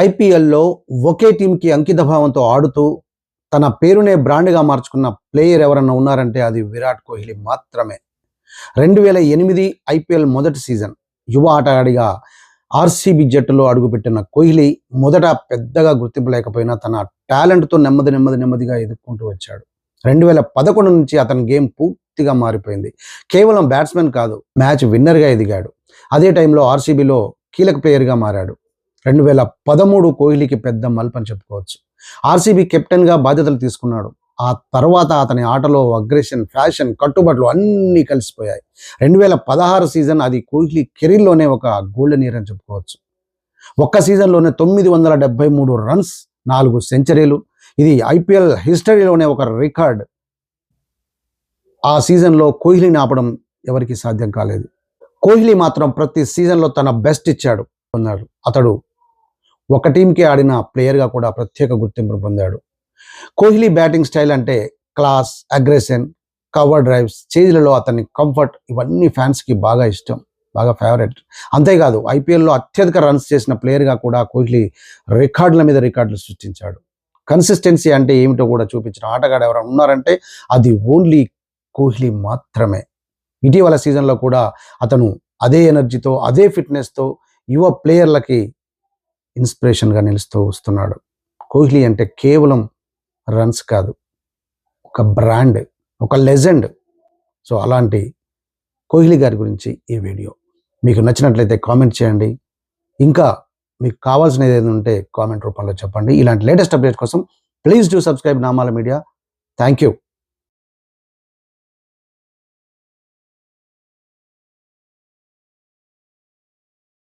ఐపీఎల్లో ఒకే టీంకి అంకితభావంతో ఆడుతూ తన పేరునే బ్రాండ్గా మార్చుకున్న ప్లేయర్ ఎవరన్నా ఉన్నారంటే అది విరాట్ కోహ్లీ మాత్రమే. 2008 ఐపీఎల్ మొదటి సీజన్ యువ ఆటగాడిగా ఆర్సీబీ జట్టులో అడుగుపెట్టిన కోహ్లీ మొదట పెద్దగా గుర్తింపు లేకపోయినా తన టాలెంట్తో నెమ్మదిగా ఎదుర్కొంటూ వచ్చాడు. 2011 నుంచి అతని గేమ్ పూర్తిగా మారిపోయింది. కేవలం బ్యాట్స్మెన్ కాదు, మ్యాచ్ విన్నర్గా ఎదిగాడు. అదే టైంలో ఆర్సీబీలో కీలక ప్లేయర్గా మారాడు. 2013 కోహ్లీకి పెద్ద మలుపని చెప్పుకోవచ్చు. ఆర్సీబీ కెప్టెన్గా బాధ్యతలు తీసుకున్నాడు. ఆ తర్వాత అతని ఆటలో అగ్రెషన్, ఫ్యాషన్, కట్టుబాట్లు అన్నీ కలిసిపోయాయి. 2016 సీజన్ అది కోహ్లీ కెరీర్లోనే ఒక గోల్డెన్ ఇయర్ అని చెప్పుకోవచ్చు. ఒక్క సీజన్లోనే 973 రన్స్, 4 సెంచరీలు. ఇది ఐపీఎల్ హిస్టరీలోనే ఒక రికార్డ్. ఆ సీజన్లో కోహ్లీని ఆపడం ఎవరికీ సాధ్యం కాలేదు. కోహ్లీ మాత్రం ప్రతి సీజన్లో తన బెస్ట్ ఇచ్చాడు. అతడు ఒక టీంకి ఆడిన ప్లేయర్గా కూడా ప్రత్యేక గుర్తింపు పొందాడు. కోహ్లీ బ్యాటింగ్ స్టైల్ అంటే క్లాస్, అగ్రెషన్, కవర్ డ్రైవ్స్, చేజ్లలో అతని కంఫర్ట్, ఇవన్నీ ఫ్యాన్స్కి బాగా ఇష్టం, బాగా ఫేవరెట్. అంతేకాదు ఐపీఎల్లో అత్యధిక రన్స్ చేసిన ప్లేయర్గా కూడా కోహ్లీ రికార్డుల మీద రికార్డులు సృష్టించాడు. కన్సిస్టెన్సీ అంటే ఏమిటో కూడా చూపించిన ఆటగాడు ఎవరైనా ఉన్నారంటే అది ఓన్లీ కోహ్లీ మాత్రమే. ఇటీవల సీజన్లో కూడా అతను అదే ఎనర్జీతో, అదే ఫిట్నెస్తో యువ ప్లేయర్లకి ఇన్స్పిరేషన్గా నిలుస్తూ వస్తున్నాడు. కోహ్లీ అంటే కేవలం రన్స్ కాదు, ఒక బ్రాండ్, ఒక లెజెండ్. సో అలాంటి కోహ్లీ గారి గురించి ఈ వీడియో మీకు నచ్చినట్లయితే కామెంట్ చేయండి. ఇంకా మీకు కావాల్సినది ఏదైనా ఉంటే కామెంట్ రూపంలో చెప్పండి. ఇలాంటి లేటెస్ట్ అప్డేట్ కోసం please do subscribe Namala media. Thank you.